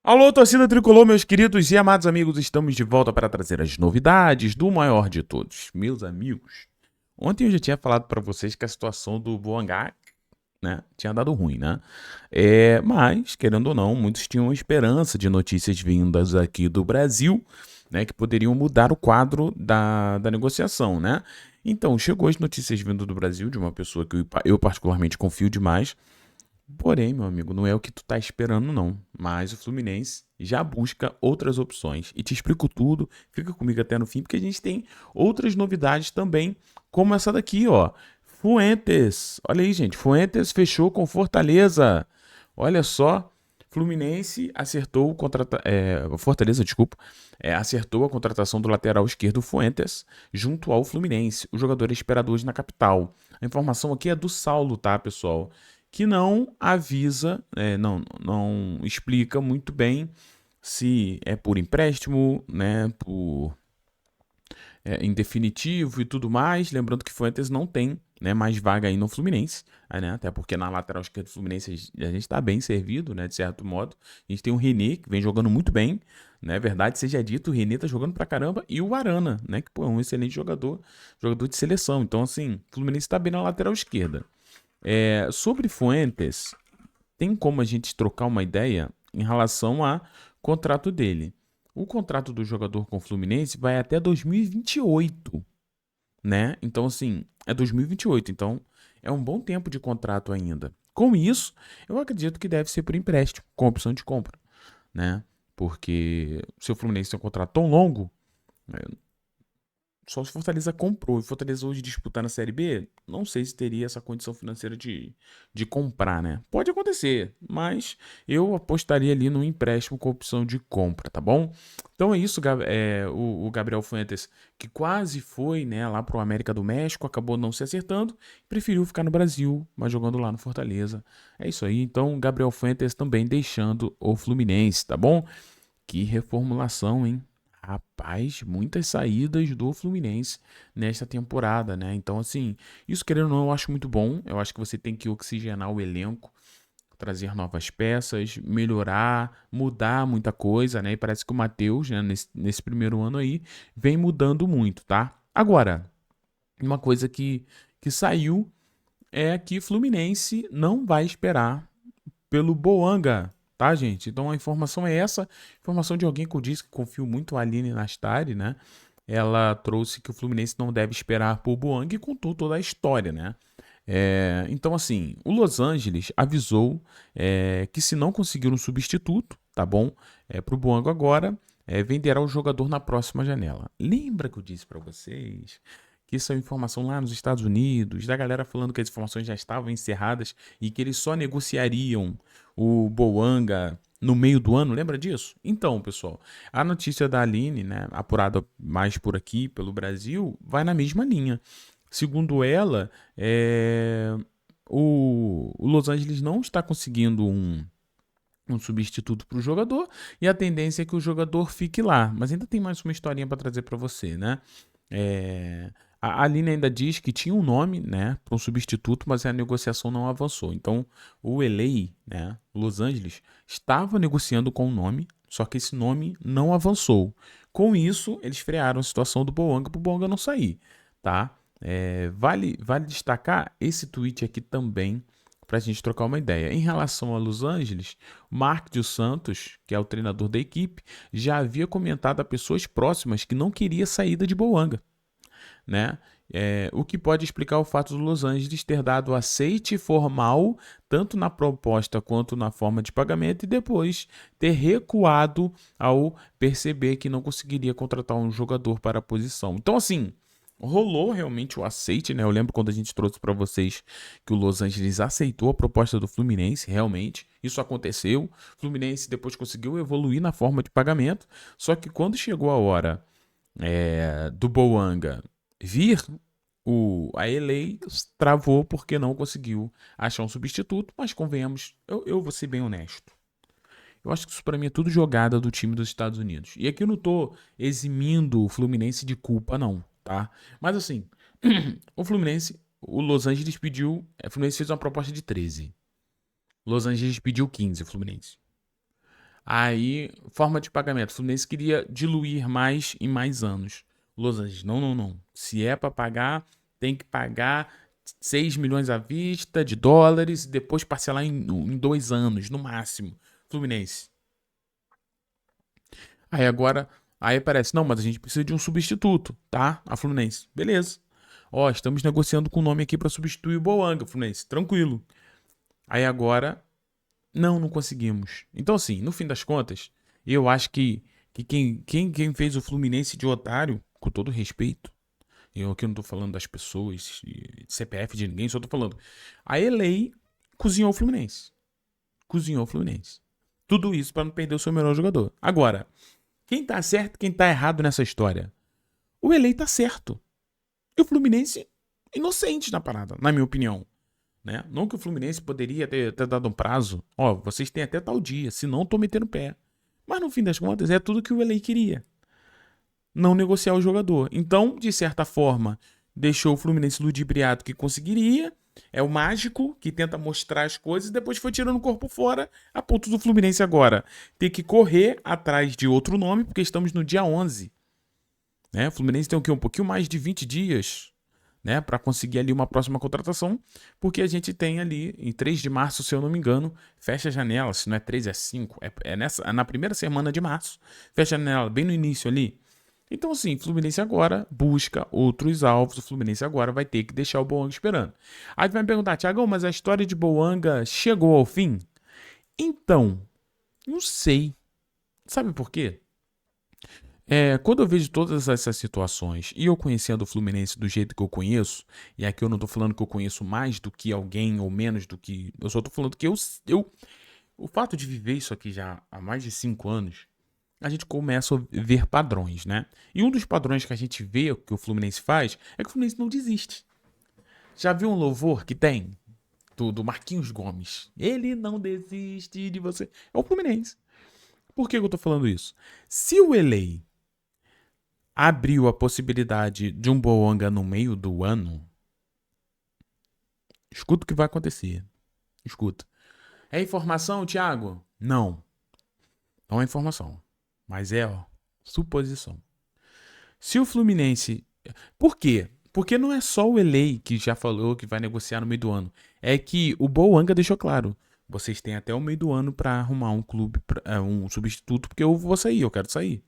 Alô, torcida tricolor, meus queridos e amados amigos, estamos de volta para trazer as novidades do maior de todos. Meus amigos, ontem eu já tinha falado para vocês que a situação do Boangá, né, tinha dado ruim, né? Mas, querendo ou não, muitos tinham esperança de notícias vindas aqui do Brasil, né, que poderiam mudar o quadro da negociação, né? Então, chegou as notícias vindo do Brasil de uma pessoa que eu particularmente confio demais. Porém, meu amigo, não é o que tu tá esperando, não. Mas o Fluminense já busca outras opções. E te explico tudo, fica comigo até no fim, porque a gente tem outras novidades também, como essa daqui, ó. Fuentes. Olha aí, gente. Fuentes fechou com Fortaleza. Olha só. Fluminense acertou o contrata... Fortaleza, desculpa. Acertou a contratação do lateral esquerdo Fuentes junto ao Fluminense. O jogador é esperado hoje na capital. A informação aqui é do Saulo, tá, pessoal? Que não avisa, não explica muito bem se é por empréstimo, né, por em definitivo e tudo mais. Lembrando que Fuentes não tem, né, mais vaga aí no Fluminense, né, até porque na lateral esquerda do Fluminense a gente está bem servido, né, de certo modo. A gente tem o René, que vem jogando muito bem, né, verdade seja dito, o René tá jogando pra caramba, e o Arana, né, que pô, é um excelente jogador, jogador de seleção. Então, assim, o Fluminense tá bem na lateral esquerda. Sobre Fuentes, tem como a gente trocar uma ideia em relação a contrato dele. O contrato do jogador com o Fluminense vai até 2028, né? Então, assim, é 2028, então é um bom tempo de contrato ainda. Com isso, eu acredito que deve ser por empréstimo, com opção de compra, né? Porque se o Fluminense tem um contrato tão longo, só se Fortaleza comprou. E Fortaleza hoje disputar na Série B, não sei se teria essa condição financeira de comprar, né? Pode acontecer, mas eu apostaria ali no empréstimo com opção de compra, tá bom? Então é isso, o Gabriel Fuentes, que quase foi, né, lá pro América do México, acabou não se acertando, preferiu ficar no Brasil, mas jogando lá no Fortaleza. É isso aí, então Gabriel Fuentes também deixando o Fluminense, tá bom? Que reformulação, hein? Rapaz, muitas saídas do Fluminense nesta temporada, né? Então, assim, isso querendo ou não, eu acho muito bom. Eu acho que você tem que oxigenar o elenco, trazer novas peças, melhorar, mudar muita coisa, né? E parece que o Matheus, né, nesse primeiro ano aí, vem mudando muito, tá? Agora, uma coisa que saiu é que Fluminense não vai esperar pelo Boanga, tá, gente? Então a informação é essa, informação de alguém que eu disse que confio muito a Aline Nastari, né? Ela trouxe que o Fluminense não deve esperar por Boanga e contou toda a história, né? Então, assim, o Los Angeles avisou que se não conseguir um substituto, tá bom? Pro Boanga agora, venderá o jogador na próxima janela. Lembra que eu disse para vocês que isso é informação lá nos Estados Unidos, da galera falando que as informações já estavam encerradas e que eles só negociariam o Boanga no meio do ano, lembra disso? Então, pessoal, a notícia da Aline, né, apurada mais por aqui, pelo Brasil, vai na mesma linha. Segundo ela, o Los Angeles não está conseguindo um substituto para o jogador e a tendência é que o jogador fique lá. Mas ainda tem mais uma historinha para trazer para você, né? A Aline ainda diz que tinha um nome, né, para um substituto, mas a negociação não avançou. Então, o LA, né, Los Angeles, estava negociando com o nome, só que esse nome não avançou. Com isso, eles frearam a situação do Boanga para o Boanga não sair, tá? Vale destacar esse tweet aqui também para a gente trocar uma ideia. Em relação a Los Angeles, Mark dos Santos, que é o treinador da equipe, já havia comentado a pessoas próximas que não queria saída de Boanga, né? O que pode explicar o fato do Los Angeles ter dado aceite formal tanto na proposta quanto na forma de pagamento e depois ter recuado ao perceber que não conseguiria contratar um jogador para a posição. Então, assim, rolou realmente o aceite, né? Eu lembro quando a gente trouxe para vocês que o Los Angeles aceitou a proposta do Fluminense, realmente. Isso aconteceu. O Fluminense depois conseguiu evoluir na forma de pagamento. Só que quando chegou a hora do Boanga vir, a LA travou porque não conseguiu achar um substituto. Mas convenhamos, eu vou ser bem honesto. Eu acho que isso para mim é tudo jogada do time dos Estados Unidos. E aqui eu não tô eximindo o Fluminense de culpa, não, tá? Mas assim, o Fluminense, o Los Angeles pediu. O Fluminense fez uma proposta de 13. Los Angeles pediu 15, o Fluminense. Aí, forma de pagamento. O Fluminense queria diluir mais em mais anos. Los Angeles, não, não, não. Se é para pagar, tem que pagar 6 milhões à vista de dólares e depois parcelar em 2 anos, no máximo. Fluminense. Aí agora, aí parece, não, mas a gente precisa de um substituto, tá? A Fluminense. Beleza. Ó, estamos negociando com o nome aqui para substituir o Boanga, Fluminense. Tranquilo. Aí agora, não conseguimos. Então, assim, no fim das contas, eu acho que quem fez o Fluminense de otário, com todo respeito, eu aqui não tô falando das pessoas, de CPF de ninguém, só tô falando. A Elei cozinhou o Fluminense. Cozinhou o Fluminense. Tudo isso para não perder o seu melhor jogador. Agora, quem tá certo e quem tá errado nessa história? O Elei tá certo. E o Fluminense, inocente na parada, na minha opinião. Né? Não que o Fluminense poderia ter dado um prazo. Ó, vocês têm até tal dia, senão tô metendo pé. Mas no fim das contas, é tudo que o Elei queria. Não negociar o jogador. Então, de certa forma, deixou o Fluminense ludibriado que conseguiria. É o mágico que tenta mostrar as coisas e depois foi tirando o corpo fora, a ponto do Fluminense agora ter que correr atrás de outro nome, porque estamos no dia 11. Né? O Fluminense tem o quê? Um pouquinho mais de 20 dias, né, para conseguir ali uma próxima contratação, porque a gente tem ali, em 3 de março, se eu não me engano, fecha a janela, se não é 3, é 5, é na primeira semana de março, fecha a janela, bem no início ali. Então, assim, o Fluminense agora busca outros alvos, o Fluminense agora vai ter que deixar o Boanga esperando. Aí vai me perguntar, Thiagão, mas a história de Boanga chegou ao fim? Então, não sei. Sabe por quê? Quando eu vejo todas essas situações e eu conhecendo o Fluminense do jeito que eu conheço, e aqui eu não tô falando que eu conheço mais do que alguém ou menos do que. Eu só tô falando que o fato de viver isso aqui já há mais de 5 anos, a gente começa a ver padrões, né? E um dos padrões que a gente vê que o Fluminense faz é que o Fluminense não desiste. Já viu um louvor que tem? Do Marquinhos Gomes. Ele não desiste de você. É o Fluminense. Por que eu tô falando isso? Se o Elei abriu a possibilidade de um Boanga no meio do ano, escuta o que vai acontecer. Escuta. É informação, Thiago? Não. Não é informação. Mas suposição. Se o Fluminense. Por quê? Porque não é só o Elei que já falou que vai negociar no meio do ano. É que o Boanga deixou claro. Vocês têm até o meio do ano para arrumar um clube, um substituto, porque eu vou sair, eu quero sair.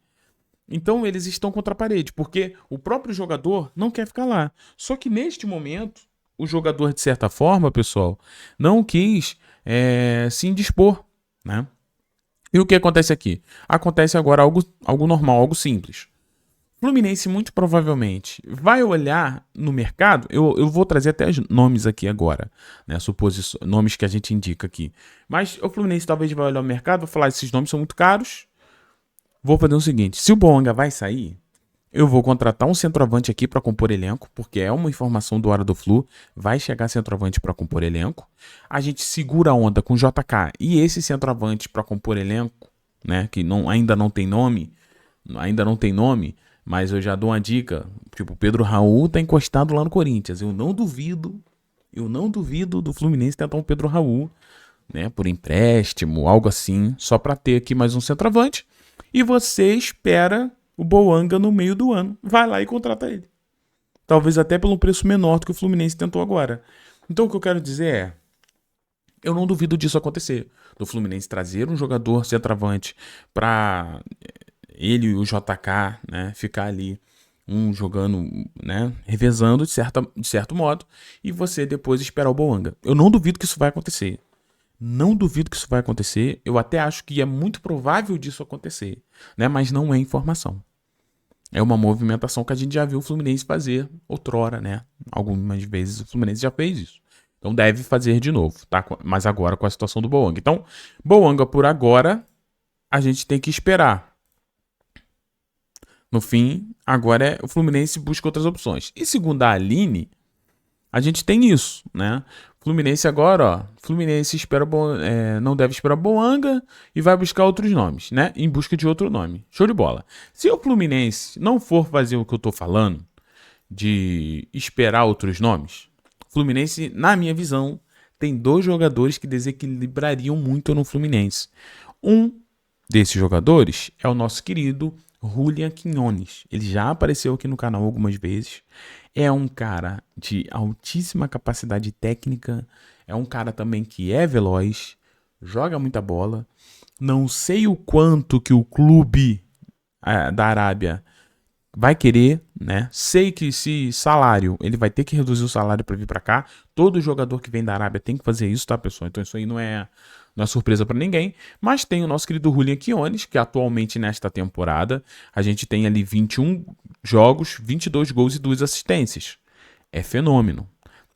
Então eles estão contra a parede, porque o próprio jogador não quer ficar lá. Só que neste momento, o jogador, de certa forma, pessoal, não quis se indispor, né? E o que acontece aqui? Acontece agora algo normal, algo simples. Fluminense muito provavelmente vai olhar no mercado. Eu vou trazer até os nomes aqui agora, né? Nomes que a gente indica aqui. Mas o Fluminense talvez vai olhar o mercado e vai falar: esses nomes são muito caros. Vou fazer o seguinte: se o Boanga vai sair, eu vou contratar um centroavante aqui para compor elenco, porque é uma informação do Hora do Flu. Vai chegar centroavante para compor elenco. A gente segura a onda com JK e esse centroavante para compor elenco, né? Que ainda não tem nome. Ainda não tem nome. Mas eu já dou uma dica. Tipo, o Pedro Raul tá encostado lá no Corinthians. Eu não duvido do Fluminense tentar um Pedro Raul, né? Por empréstimo, algo assim. Só para ter aqui mais um centroavante. E você espera o Boanga no meio do ano. Vai lá e contrata ele. Talvez até pelo preço menor do que o Fluminense tentou agora. Então o que eu quero dizer é: eu não duvido disso acontecer. Do Fluminense trazer um jogador centroavante para ele e o JK, né, ficar ali jogando, né, revezando de certo modo, e você depois esperar o Boanga. Eu não duvido que isso vai acontecer. Não duvido que isso vai acontecer. Eu até acho que é muito provável disso acontecer, né, mas não é informação. É uma movimentação que a gente já viu o Fluminense fazer outrora, né? Algumas vezes o Fluminense já fez isso. Então deve fazer de novo, tá? Mas agora com a situação do Boanga. Então, Boanga por agora, a gente tem que esperar. No fim, agora o Fluminense busca outras opções. E segundo a Aline, a gente tem isso, né? Fluminense agora, ó. Fluminense não deve esperar Boanga e vai buscar outros nomes, né? Em busca de outro nome. Show de bola. Se o Fluminense não for fazer o que eu tô falando, de esperar outros nomes, o Fluminense, na minha visão, tem 2 jogadores que desequilibrariam muito no Fluminense. Um desses jogadores é o nosso querido Julian Quinones. Ele já apareceu aqui no canal algumas vezes. É um cara de altíssima capacidade técnica. É um cara também que é veloz, joga muita bola. Não sei o quanto que o clube da Arábia vai querer, né? Sei que se salário, ele vai ter que reduzir o salário para vir para cá. Todo jogador que vem da Arábia tem que fazer isso, tá, pessoal? Então isso aí não é surpresa para ninguém. Mas tem o nosso querido Julian Quinones, que atualmente nesta temporada a gente tem ali 21 jogos, 22 gols e 2 assistências. É fenômeno.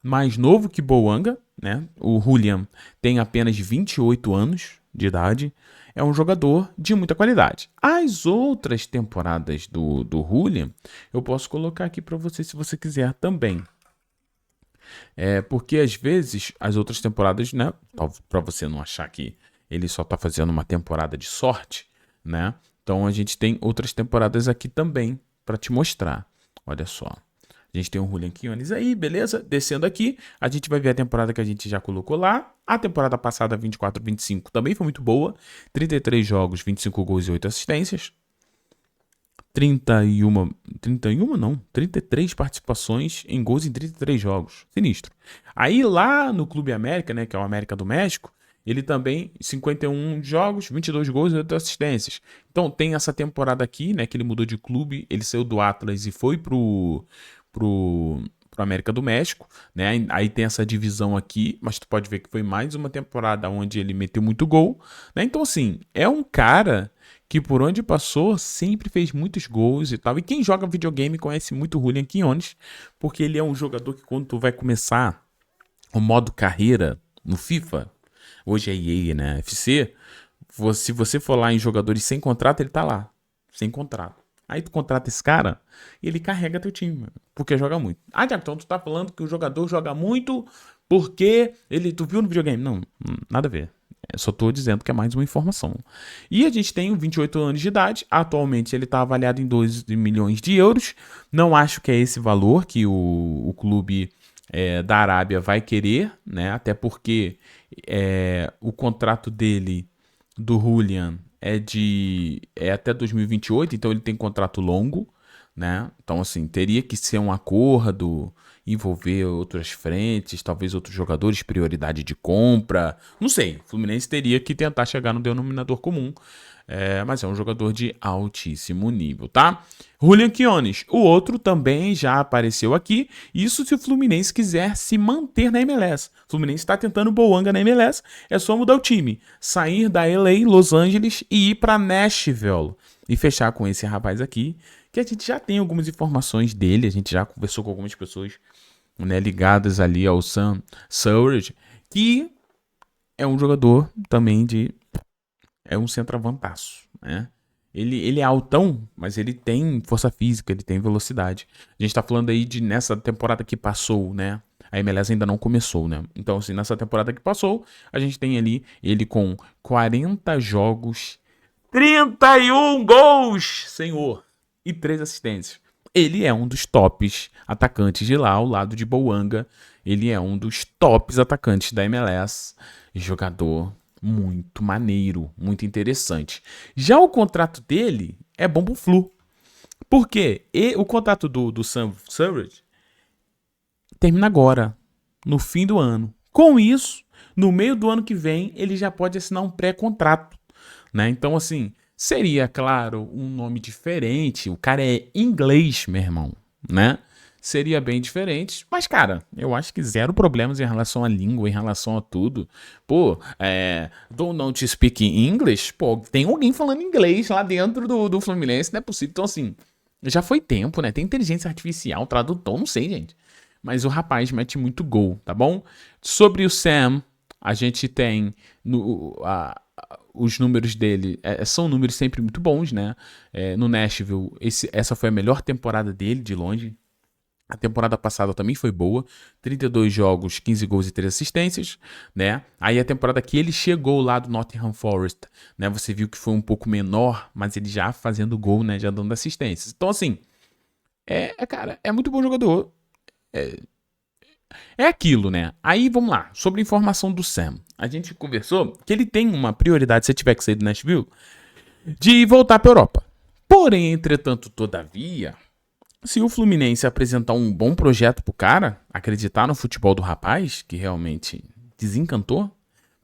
Mais novo que Boanga, né? O Julian tem apenas 28 anos de idade. É um jogador de muita qualidade. As outras temporadas do Julian, eu posso colocar aqui para você se você quiser também. Porque às vezes as outras temporadas, né? Para você não achar que ele só está fazendo uma temporada de sorte, né? Então a gente tem outras temporadas aqui também para te mostrar. Olha só. A gente tem o Julian Quinones aí, beleza? Descendo aqui, a gente vai ver a temporada que a gente já colocou lá. A temporada passada, 24-25, também foi muito boa. 33 jogos, 25 gols e 8 assistências. 33 participações em gols em 33 jogos. Sinistro. Aí lá no Clube América, né, que é o América do México, ele também, 51 jogos, 22 gols e 8 assistências. Então tem essa temporada aqui, né, que ele mudou de clube, ele saiu do Atlas e foi pro América do México, né? Aí tem essa divisão aqui, mas tu pode ver que foi mais uma temporada onde ele meteu muito gol, né? Então assim, é um cara que por onde passou sempre fez muitos gols e tal. E quem joga videogame conhece muito o Julian Quinones, porque ele é um jogador que quando tu vai começar o modo carreira no FIFA, hoje é EA, né? FC, se você for lá em jogadores sem contrato, ele tá lá, sem contrato. Aí tu contrata esse cara e ele carrega teu time, porque joga muito. Ah, Thiago, então tu tá falando que o jogador joga muito porque tu viu no videogame. Não, nada a ver. Eu só tô dizendo que é mais uma informação. E a gente tem 28 anos de idade. Atualmente ele tá avaliado em 12 milhões de euros. Não acho que é esse valor que o clube da Arábia vai querer, né? Até porque o contrato dele, do Julian, é até 2028, então ele tem contrato longo, né? Então, assim, teria que ser um acordo, envolver outras frentes, talvez outros jogadores, prioridade de compra. Não sei, o Fluminense teria que tentar chegar no denominador comum. Mas é um jogador de altíssimo nível, tá? Julian Quinones, o outro também já apareceu aqui. Isso se o Fluminense quiser se manter na MLS. O Fluminense está tentando Boanga na MLS, é só mudar o time. Sair da LA, Los Angeles e ir para Nashville. E fechar com esse rapaz aqui, que a gente já tem algumas informações dele, a gente já conversou com algumas pessoas, né, ligadas ali ao Sam Surridge, que é um jogador também é um centroavantaço, né? Ele é altão, mas ele tem força física, ele tem velocidade. A gente tá falando aí de nessa temporada que passou, né? A MLS ainda não começou, né? Então, assim, nessa temporada que passou, a gente tem ali ele com 40 jogos, 31 gols, senhor, e 3 assistências. Ele é um dos tops atacantes de lá, ao lado de Boanga. Ele é um dos tops atacantes da MLS. Jogador muito maneiro, muito interessante. Já o contrato dele é bom pro Flu. Por quê? O contrato do Sam Surridge termina agora, no fim do ano. Com isso, no meio do ano que vem, ele já pode assinar um pré-contrato, né? Então, assim, seria, claro, um nome diferente. O cara é inglês, meu irmão, né? Seria bem diferente, mas, cara, eu acho que zero problemas em relação à língua, em relação a tudo. Pô, don't speak English? Pô, tem alguém falando inglês lá dentro do Fluminense, não é possível. Então, assim, já foi tempo, né? Tem inteligência artificial, tradutor, não sei, gente. Mas o rapaz mete muito gol, tá bom? Sobre o Sam, a gente tem os números dele, são números sempre muito bons, né? No Nashville, essa foi a melhor temporada dele, de longe. A temporada passada também foi boa, 32 jogos, 15 gols e 3 assistências, né? Aí a temporada que ele chegou lá do Nottingham Forest, né? Você viu que foi um pouco menor, mas ele já fazendo gol, né? Já dando assistências. Então, assim, cara, é muito bom jogador. É aquilo, né? Aí, vamos lá, sobre a informação do Sam. A gente conversou que ele tem uma prioridade, se tiver que sair do Nashville, de voltar para a Europa. Porém, entretanto, todavia, se o Fluminense apresentar um bom projeto pro cara, acreditar no futebol do rapaz, que realmente desencantou,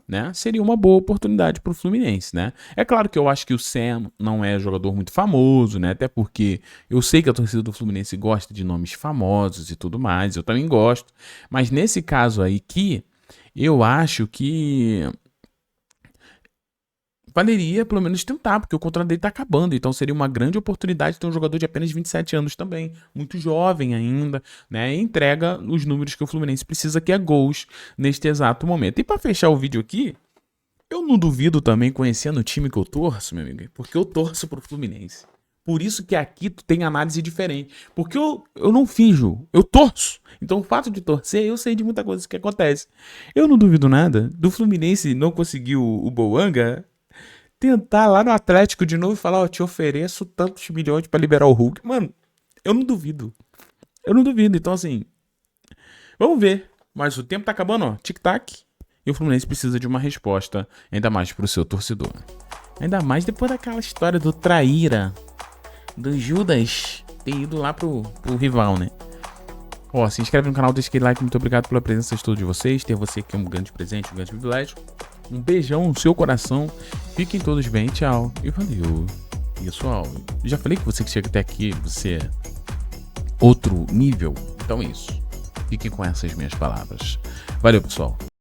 né, seria uma boa oportunidade pro Fluminense, né? É claro que eu acho que o Sam não é jogador muito famoso, né? Até porque eu sei que a torcida do Fluminense gosta de nomes famosos e tudo mais, eu também gosto. Mas nesse caso aí que eu acho que valeria pelo menos tentar, porque o contrato dele tá acabando, então seria uma grande oportunidade ter um jogador de apenas 27 anos também, muito jovem ainda, né? E entrega os números que o Fluminense precisa, que é gols neste exato momento. E para fechar o vídeo aqui, eu não duvido também, conhecendo o time que eu torço, meu amigo, porque eu torço pro Fluminense. Por isso que aqui tu tem análise diferente. Porque eu não finjo, eu torço. Então o fato de torcer, eu sei de muita coisa que acontece. Eu não duvido nada do Fluminense não conseguir o Boanga, tentar lá no Atlético de novo e falar, ó, te ofereço tantos milhões pra liberar o Hulk. Mano, eu não duvido. Eu não duvido. Então, assim, vamos ver. Mas o tempo tá acabando, ó. Tic-tac. E o Fluminense precisa de uma resposta, ainda mais pro seu torcedor. Ainda mais depois daquela história do traíra, do Judas ter ido lá pro rival, né? Ó, se inscreve no canal, deixa aquele like. Muito obrigado pela presença de todos vocês. Ter você aqui é um grande presente, um grande privilégio. Um beijão no seu coração. Fiquem todos bem, tchau. E valeu. Pessoal, já falei que você que chega até aqui, você é outro nível. Então é isso. Fiquem com essas minhas palavras. Valeu, pessoal.